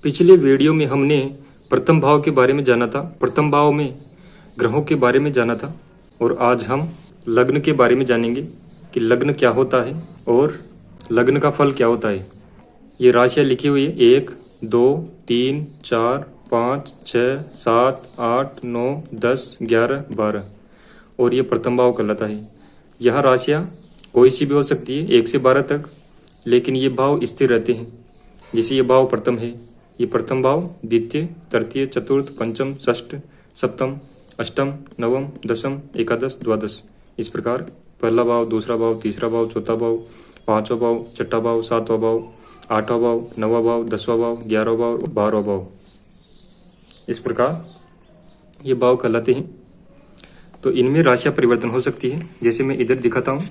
पिछले वीडियो में हमने प्रथम भाव के बारे में जाना था, प्रथम भाव में ग्रहों के बारे में जाना था और आज हम लग्न के बारे में जानेंगे कि लग्न क्या होता है और लग्न का फल क्या होता है। ये राशियाँ लिखी हुई है 1, 2, 3, 4, 5, 6, 7, 8, 9, 10, 11, 12 और ये प्रथम भाव कहलाता है। यह राशियाँ कोई सी भी हो सकती है 1 से 12 तक, लेकिन ये भाव स्थिर रहते हैं। जैसे ये भाव प्रथम है, ये प्रथम भाव द्वितीय, तृतीय, चतुर्थ, पंचम, षष्ठ, सप्तम, अष्टम, नवम, दसम, एकादश, द्वादश, इस प्रकार पहला भाव, दूसरा भाव, तीसरा भाव, चौथा भाव, पांचवा भाव, छठा भाव, सातवां भाव, आठवां भाव, नौवां भाव, 10वां भाव, 11वां भाव, 12वां भाव, इस प्रकार ये भाव कहलाते हैं। तो इनमें राशियां परिवर्तन हो सकती है। जैसे मैं इधर दिखाता हूँ,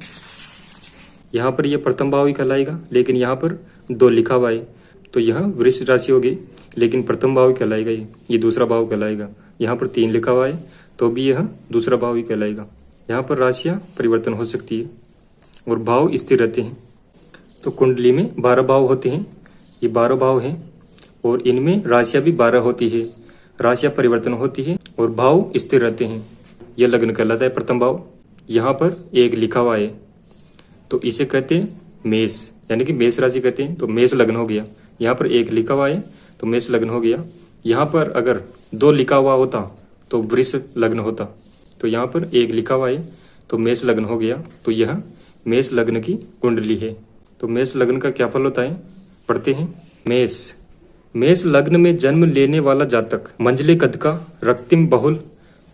यहाँ पर ये प्रथम भाव ही कहलाएगा, लेकिन यहाँ पर 2 लिखा हुआ है तो यह वृष राशि होगी, लेकिन प्रथम भाव ही कहलाएगा। ये दूसरा भाव कहलाएगा। यहाँ पर 3 लिखा हुआ है तो भी यह दूसरा भाव ही कहलाएगा। यहाँ पर राशियाँ परिवर्तन हो सकती है और भाव स्थिर रहते हैं। तो कुंडली में 12 भाव होते हैं, ये 12 भाव हैं और इनमें राशियाँ भी 12 होती है। राशियाँ परिवर्तन होती है और भाव स्थिर रहते हैं। यह लग्न कहलाता है प्रथम भाव। यहाँ पर 1 लिखा हुआ है तो इसे कहते हैं मेष, यानी कि मेष राशि कहते हैं, तो मेष लग्न हो गया। यहाँ पर 1 लिखा हुआ है तो मेष लग्न हो गया। यहाँ पर अगर 2 लिखा हुआ होता तो वृष लग्न होता। तो यहाँ पर 1 लिखा हुआ है तो मेष लग्न हो गया। तो यह मेष लग्न की कुंडली है। तो मेष लग्न का क्या फल होता है, पढ़ते हैं। मेष लग्न में जन्म लेने वाला जातक मंझले कद का, रक्तिम बहुल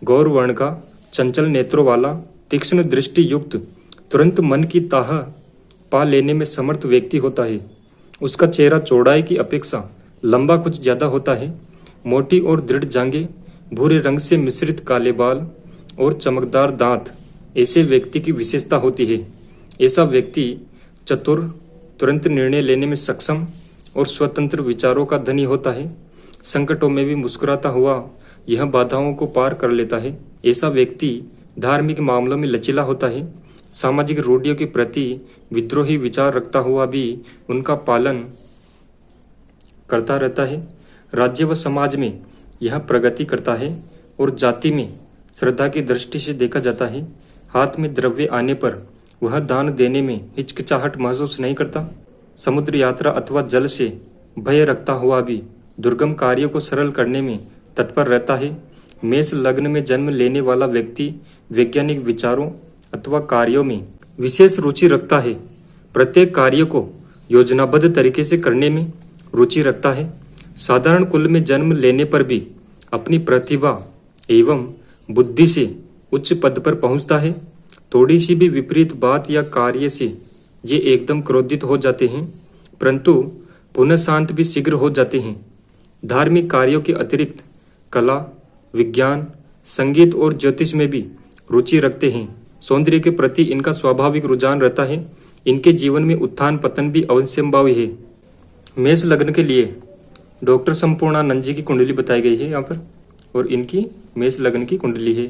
गौर वर्ण का, चंचल नेत्रों वाला, तीक्ष्ण दृष्टि युक्त, तुरंत मन की ताह पा लेने में समर्थ व्यक्ति होता है। उसका चेहरा चौड़ाई की अपेक्षा लंबा कुछ ज्यादा होता है। मोटी और दृढ़ जांघें, भूरे रंग से मिश्रित काले बाल और चमकदार दांत ऐसे व्यक्ति की विशेषता होती है। ऐसा व्यक्ति चतुर, तुरंत निर्णय लेने में सक्षम और स्वतंत्र विचारों का धनी होता है। संकटों में भी मुस्कुराता हुआ यह बाधाओं को पार कर लेता है। ऐसा व्यक्ति धार्मिक मामलों में लचीला होता है। सामाजिक रूढ़ियों के प्रति विद्रोही विचार रखता हुआ भी उनका पालन करता रहता है। राज्य व समाज में यह प्रगति करता है और जाति में श्रद्धा की दृष्टि से देखा जाता है। हाथ में द्रव्य आने पर वह दान देने में हिचकिचाहट महसूस नहीं करता। समुद्र यात्रा अथवा जल से भय रखता हुआ भी दुर्गम कार्यों को सरल करने में तत्पर रहता है। मेष लग्न में जन्म लेने वाला व्यक्ति वैज्ञानिक विचारों अथवा कार्यों में विशेष रुचि रखता है। प्रत्येक कार्य को योजनाबद्ध तरीके से करने में रुचि रखता है। साधारण कुल में जन्म लेने पर भी अपनी प्रतिभा एवं बुद्धि से उच्च पद पर पहुंचता है। थोड़ी सी भी विपरीत बात या कार्य से ये एकदम क्रोधित हो जाते हैं, परंतु पुनः शांत भी शीघ्र हो जाते हैं। धार्मिक कार्यों के अतिरिक्त कला, विज्ञान, संगीत और ज्योतिष में भी रुचि रखते हैं। सौंदर्य के प्रति इनका स्वाभाविक रुझान रहता है। इनके जीवन में उत्थान पतन भी अवश्यंभावी है। मेष लग्न के लिए डॉक्टर संपूर्णानंद जी की कुंडली बताई गई है यहाँ पर, और इनकी मेष लग्न की कुंडली है।